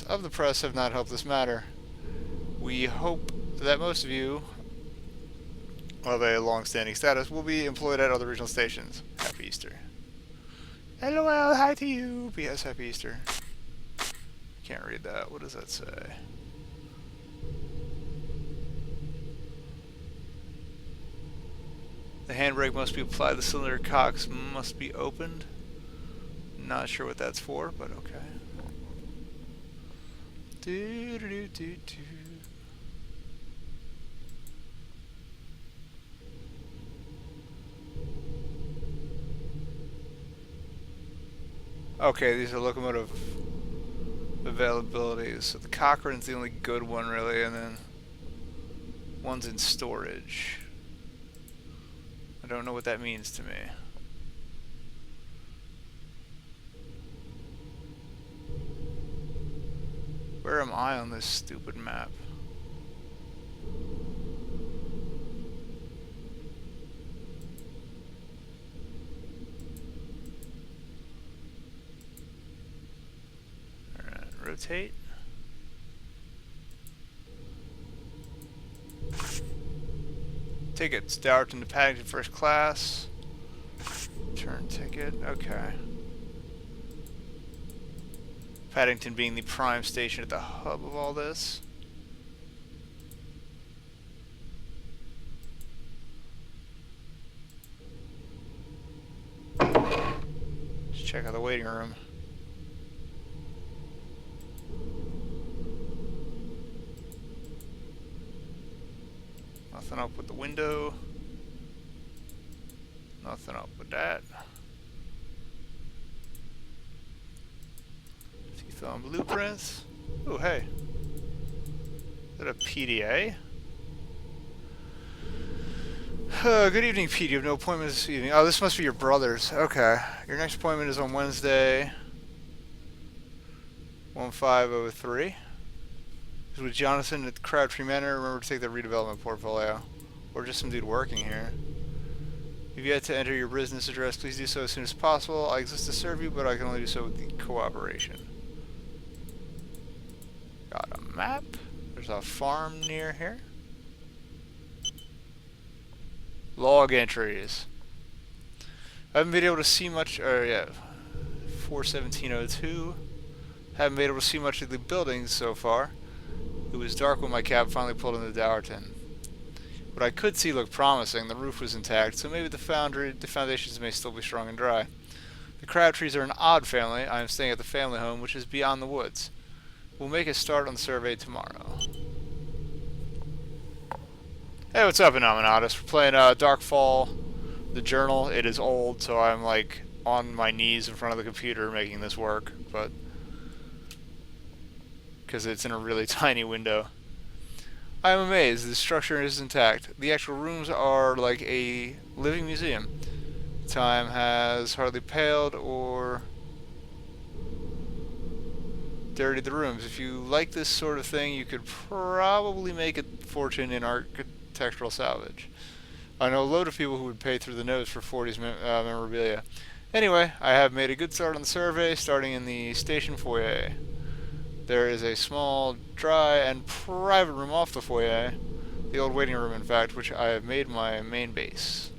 of the press have not helped this matter. We hope that most of you of a long-standing status will be employed at other regional stations. Happy Easter. LOL, hi to you. P.S. Happy Easter. Can't read that. What does that say? The handbrake must be applied. The cylinder cocks must be opened. Not sure what that's for, but okay. Do do do do do. Okay, these are locomotive availabilities. So the Cochrane's the only good one, really, and then one's in storage. I don't know what that means to me. Where am I on this stupid map? Alright, rotate. Tickets. Dowerton to Paddington first class. Turn ticket. Okay. Paddington being the prime station at the hub of all this. Let's check out the waiting room. Nothing up with the window. Nothing up with that. Teeth-on blueprints. Oh, hey. Is that a PDA? Good evening, Pete. You have no appointment this evening. Oh, this must be your brother's. Okay. Your next appointment is on Wednesday, 1503. It's with Jonathan at Crabtree Manor. Remember to take the redevelopment portfolio. Or just some dude working here. If you had to enter your business address, please do so as soon as possible. I exist to serve you, but I can only do so with the cooperation. Got a map. There's a farm near here. Log entries. I haven't been able to see much, 41702. Haven't been able to see much of the buildings so far. It was dark when my cab finally pulled into Dowerton. What I could see looked promising. The roof was intact, so maybe the foundations may still be strong and dry. The Crabtrees are an odd family. I am staying at the family home, which is beyond the woods. We'll make a start on the survey tomorrow. Hey, what's up, Anominatus? We're playing Darkfall, the Journal. It is old, so I'm like on my knees in front of the computer making this work, but because it's in a really tiny window. I am amazed. The structure is intact. The actual rooms are like a living museum. Time has hardly paled or dirtied the rooms. If you like this sort of thing, you could probably make a fortune in architectural salvage. I know a load of people who would pay through the nose for 40s memorabilia. Anyway, I have made a good start on the survey, starting in the station foyer. There is a small, dry, and private room off the foyer. The old waiting room, in fact, which I have made my main base.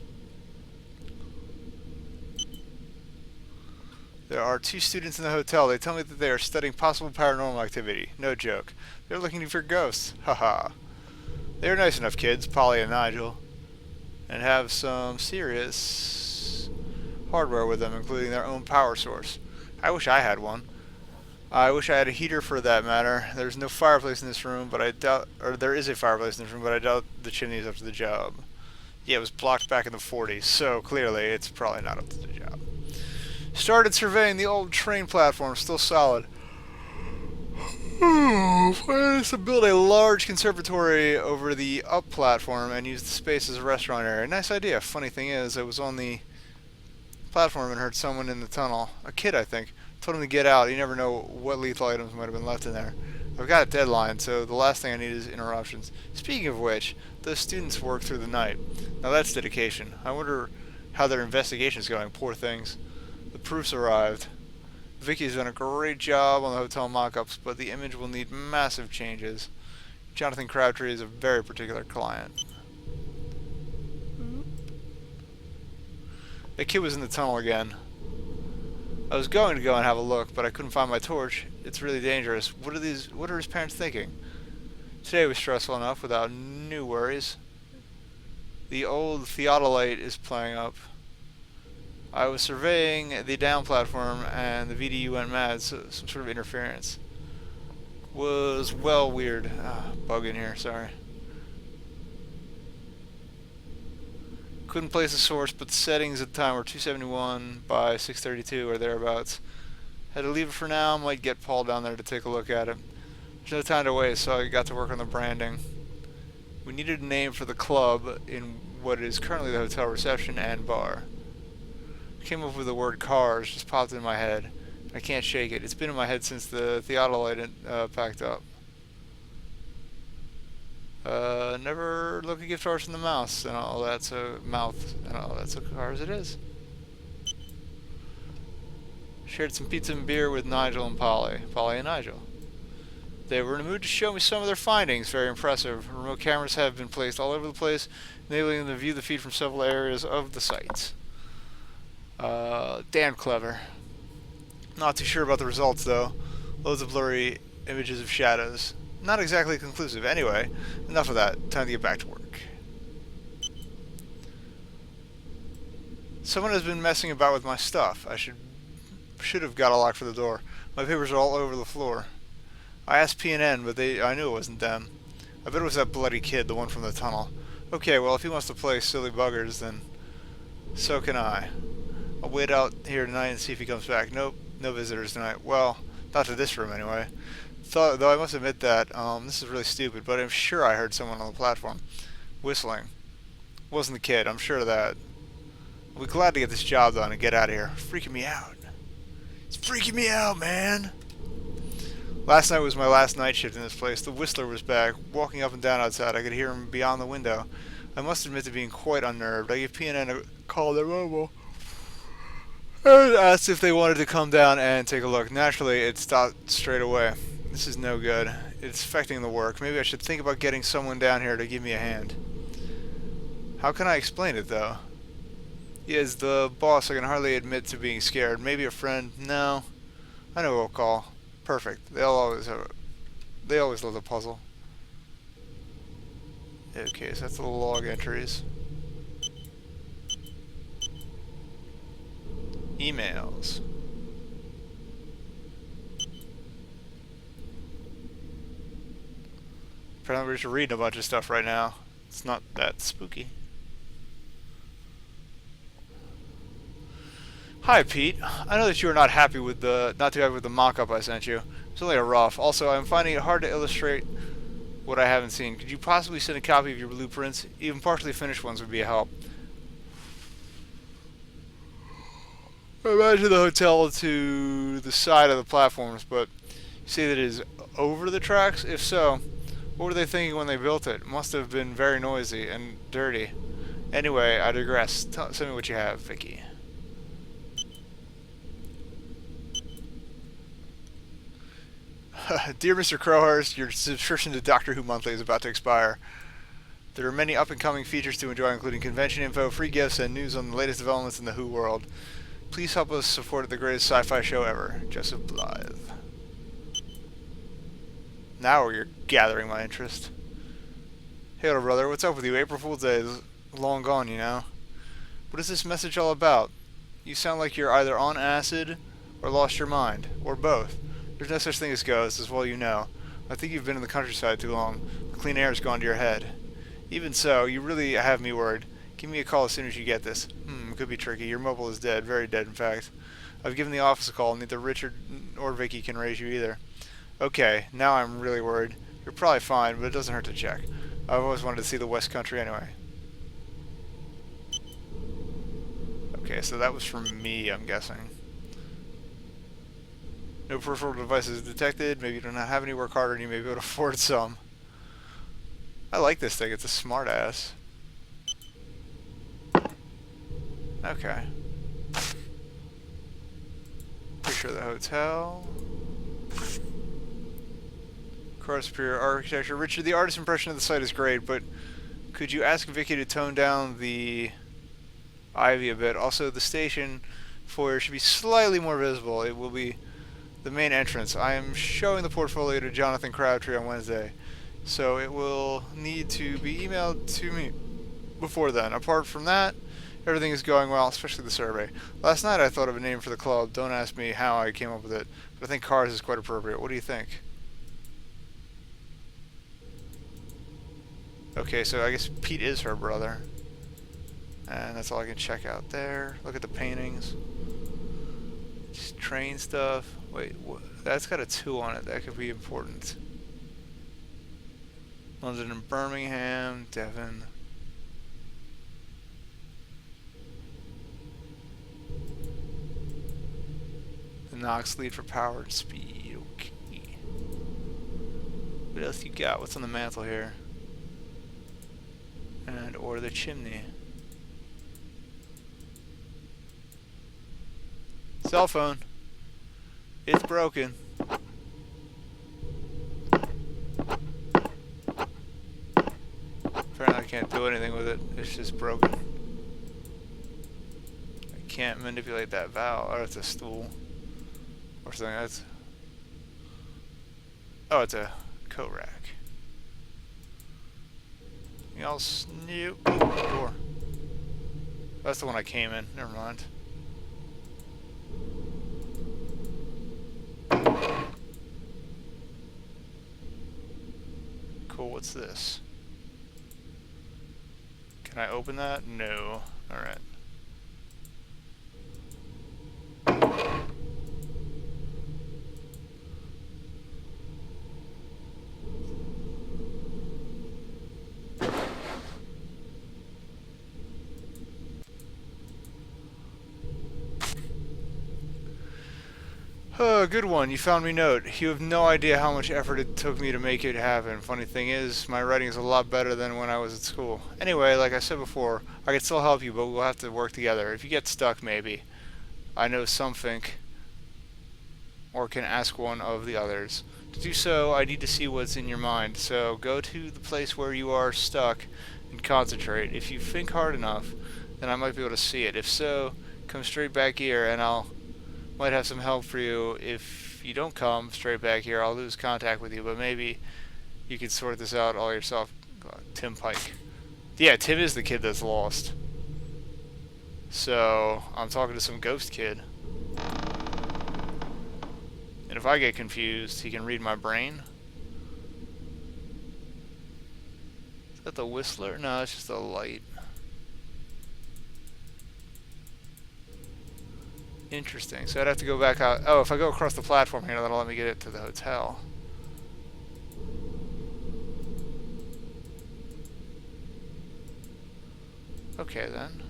There are 2 students in the hotel. They tell me that they are studying possible paranormal activity. No joke. They're looking for ghosts. Haha. They're nice enough kids, Polly and Nigel, and have some serious hardware with them, including their own power source. I wish I had one. I wish I had a heater for that matter. There's no fireplace in this room, but I doubt, or there is a fireplace in this room, but I doubt the chimney is up to the job. Yeah, it was blocked back in the 40s, so clearly it's probably not up to the job. Started surveying the old train platform, still solid. Plans to build a large conservatory over the up platform and use the space as a restaurant area. Nice idea. Funny thing is, I was on the platform and heard someone in the tunnel, a kid I think, told him to get out. You never know what lethal items might have been left in there. I've got a deadline, so the last thing I need is interruptions. Speaking of which, those students work through the night. Now that's dedication. I wonder how their investigation's going, poor things. The proofs arrived. Vicky's done a great job on the hotel mock-ups, but the image will need massive changes. Jonathan Crabtree is a very particular client. The kid was in the tunnel again. I was going to go and have a look, but I couldn't find my torch. It's really dangerous. What are his parents thinking? Today was stressful enough without new worries. The old theodolite is playing up. I was surveying the down platform and the VDU went mad, so some sort of interference. Was well weird. Bug in here, sorry. Couldn't place the source, but the settings at the time were 271 by 632 or thereabouts. Had to leave it for now. Might get Paul down there to take a look at it. There's no time to waste, so I got to work on the branding. We needed a name for the club in what is currently the hotel reception and bar. I came up with the word cars, just popped in my head. I can't shake it. It's been in my head since the theodolite packed up. Never look a gift horse in the mouth and all that, so cars it is. Shared some pizza and beer with Nigel and Polly and Nigel. They were in a mood to show me some of their findings, very impressive. Remote cameras have been placed all over the place, enabling them to view the feed from several areas of the site. Damn clever. Not too sure about the results though. Loads of blurry images of shadows. Not exactly conclusive. Anyway, enough of that. Time to get back to work. Someone has been messing about with my stuff. I should have got a lock for the door. My papers are all over the floor. I asked PNN, but I knew it wasn't them. I bet it was that bloody kid, the one from the tunnel. Okay, well, if he wants to play silly buggers, then so can I. I'll wait out here tonight and see if he comes back. Nope, no visitors tonight. Well, not to this room anyway. Though I must admit that this is really stupid, but I'm sure I heard someone on the platform whistling. Wasn't the kid, I'm sure of that. I'll be glad to get this job done and get out of here. Freaking me out. It's freaking me out, man. Last night was my last night shift in this place. The Whistler was back, walking up and down outside. I could hear him beyond the window. I must admit to being quite unnerved. I gave PNN a call their mobile and asked if they wanted to come down and take a look. Naturally, it stopped straight away. This is no good. It's affecting the work. Maybe I should think about getting someone down here to give me a hand. How can I explain it, though? He is the boss. I can hardly admit to being scared. Maybe a friend. No. I know who I'll call. Perfect. They always love the puzzle. Okay, so that's the log entries. Emails. Apparently we're just reading a bunch of stuff right now. It's not that spooky. Hi, Pete. I know that you are not too happy with the mock-up I sent you. It's only a rough. Also, I'm finding it hard to illustrate what I haven't seen. Could you possibly send a copy of your blueprints? Even partially finished ones would be a help. I imagine the hotel to the side of the platforms, but you say that it is over the tracks? If so, what were they thinking when they built it? It must have been very noisy and dirty. Anyway, I digress. Tell me what you have, Vicky. Dear Mr. Crowhurst, your subscription to Doctor Who Monthly is about to expire. There are many up-and-coming features to enjoy, including convention info, free gifts, and news on the latest developments in the Who world. Please help us support the greatest sci-fi show ever. Joseph Blythe. Now you're gathering my interest. Hey, little brother, what's up with you? April Fool's Day is long gone, you know. What is this message all about? You sound like you're either on acid or lost your mind, or both. There's no such thing as ghosts, as well you know. I think you've been in the countryside too long. The clean air's gone to your head. Even so, you really have me worried. Give me a call as soon as you get this. Could be tricky. Your mobile is dead. Very dead, in fact. I've given the office a call. Neither Richard or Vicky can raise you either. Okay, now I'm really worried. You're probably fine, but it doesn't hurt to check. I've always wanted to see the West Country anyway. Okay, so that was from me, I'm guessing. No peripheral devices detected. Maybe you do not have any. Work harder and you may be able to afford some. I like this thing. It's a smart ass. Okay. Pretty Picture of the hotel. Car superior architecture. Richard, the artist's impression of the site is great, but could you ask Vicky to tone down the ivy a bit? Also, the station foyer should be slightly more visible. It will be the main entrance. I am showing the portfolio to Jonathan Crabtree on Wednesday, so it will need to be emailed to me before then. Apart from that, everything is going well, especially the survey. Last night I thought of a name for the club. Don't ask me how I came up with it, but I think Cars is quite appropriate. What do you think? Okay, so I guess Pete is her brother. And that's all I can check out there. Look at the paintings. Just train stuff. Wait, that's got a 2 on it. That could be important. London and Birmingham, Devon. The Knox lead for power and speed. Okay. What else you got? What's on the mantle here? And or the chimney. Cell phone. It's broken. Apparently I can't do anything with it. It's just broken. I can't manipulate that valve. Oh, it's a stool. Or something. That's... Oh, it's a coat rack. Anything else? Nope. Oh, door. That's the one I came in. Never mind. Cool, what's this? Can I open that? No. Alright. Oh, good one. You found me note. You have no idea how much effort it took me to make it happen. Funny thing is, my writing is a lot better than when I was at school. Anyway, like I said before, I can still help you, but we'll have to work together. If you get stuck, maybe. I know something, or can ask one of the others. To do so, I need to see what's in your mind. So go to the place where you are stuck and concentrate. If you think hard enough, then I might be able to see it. If so, come straight back here and might have some help for you. If you don't come straight back here, I'll lose contact with you, but maybe you can sort this out all yourself. Tim Pike. Yeah, Tim is the kid that's lost. So, I'm talking to some ghost kid. And if I get confused, he can read my brain. Is that the Whistler? No, it's just a light. Interesting. So I'd have to go back out. Oh, if I go across the platform here, that'll let me get it to the hotel. Okay, then.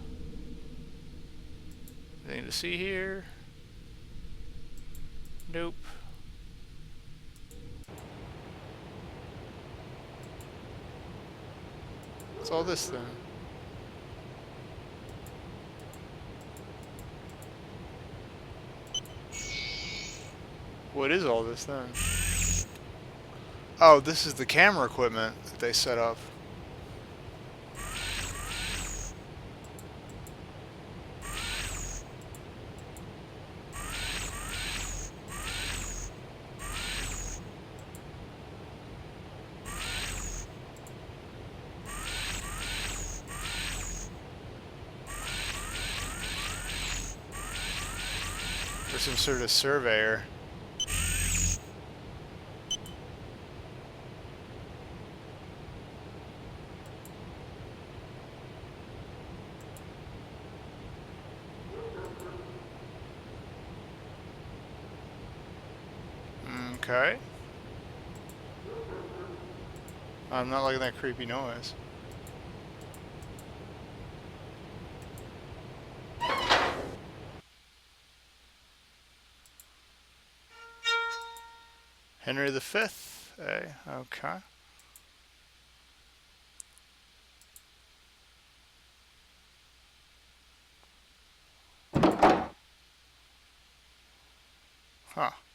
Anything to see here? Nope. What's all this then? What is all this then? Oh, this is the camera equipment that they set up. For some sort of surveyor. Okay. I'm not liking that creepy noise. Henry V. Okay. Huh.